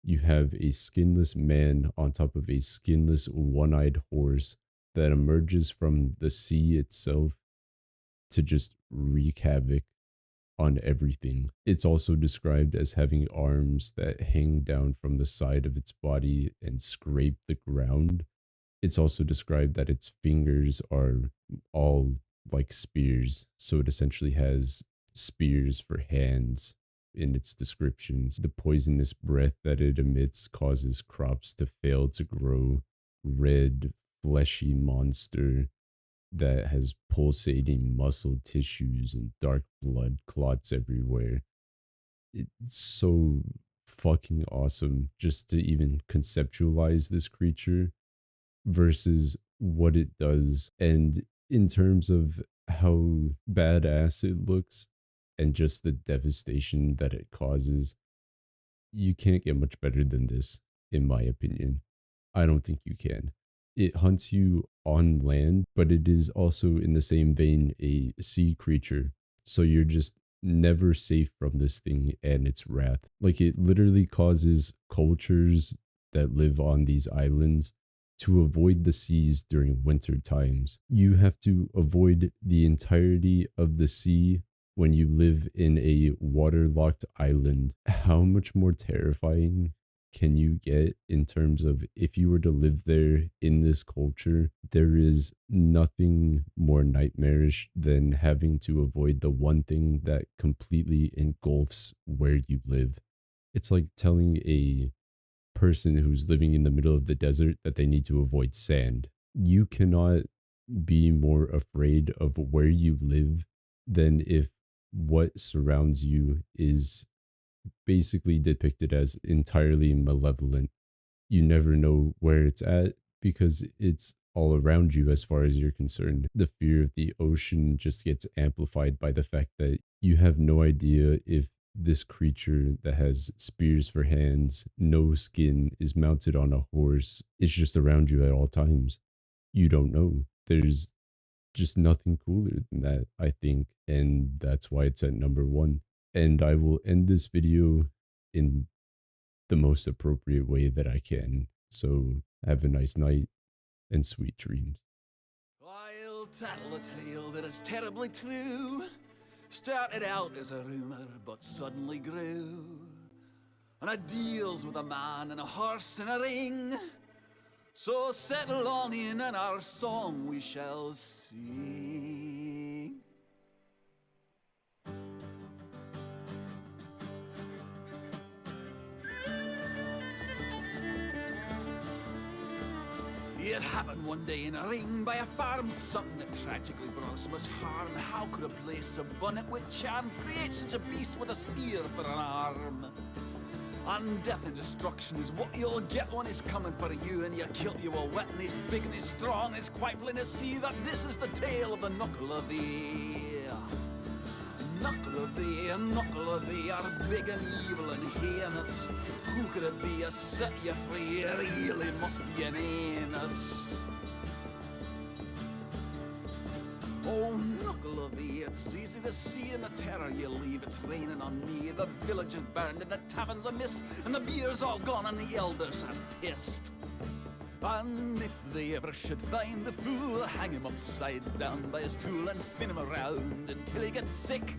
You have a skinless man on top of a skinless one eyed horse that emerges from the sea itself to just wreak havoc on everything. It's also described as having arms that hang down from the side of its body and scrape the ground. It's also described that its fingers are all like spears, so it essentially has spears for hands in its descriptions. The poisonous breath that it emits causes crops to fail to grow. Red, fleshy monster that has pulsating muscle tissues and dark blood clots everywhere. It's so fucking awesome just to even conceptualize this creature versus what it does. And in terms of how badass it looks and just the devastation that it causes, you can't get much better than this, in my opinion. I don't think you can. It hunts you on land, but it is also in the same vein a sea creature. So you're just never safe from this thing and its wrath. Like it literally causes cultures that live on these islands to avoid the seas during winter times. You have to avoid the entirety of the sea when you live in a waterlocked island. How much more terrifying can you get in terms of if you were to live there in this culture? There is nothing more nightmarish than having to avoid the one thing that completely engulfs where you live. It's like telling a person who's living in the middle of the desert that they need to avoid sand. You cannot be more afraid of where you live than if what surrounds you is basically depicted as entirely malevolent. You never know where it's at because it's all around you as far as you're concerned. The fear of the ocean just gets amplified by the fact that you have no idea if this creature that has spears for hands, no skin, is mounted on a horse, is just around you at all times. You don't know. There's just nothing cooler than that, I think. And that's why it's at number one. And I will end this video in the most appropriate way that I can. So have a nice night and sweet dreams.
I'll tattle a tale that is terribly true. Started out as a rumour, but suddenly grew. And it deals with a man and a horse and a ring. So settle on in and our song we shall sing. It happened one day in a ring by a farm, something that tragically brought us much harm. How could a place abundant with charm create such a beast with a spear for an arm? And death and destruction is what you'll get when he's coming for you, and you kill you a wet and he's big and he's strong. It's quite plain to see that this is the tale of the Knuckleavi. knuckle of thee are big and evil and heinous. Who could it be a set you free? It really must be an anus. Oh, knuckle of thee, it's easy to see in the terror you leave. It's raining on me, the village is burned and the taverns are mist, and the beer's all gone and the elders are pissed. And if they ever should find the fool, hang him upside down by his tool and spin him around until he gets sick.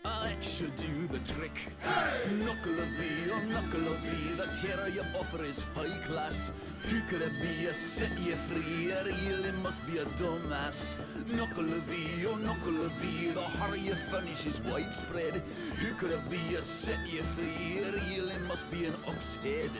That should do the trick. Hey! Knuckle of thee, oh knuckle of thee, the terror you offer is high class. Who could it be, a set you free? It really must be a dumbass. Knuckle of thee, oh knuckle of thee, the horror you furnish is widespread. Who could it be, a set you free? It really must be an ox head.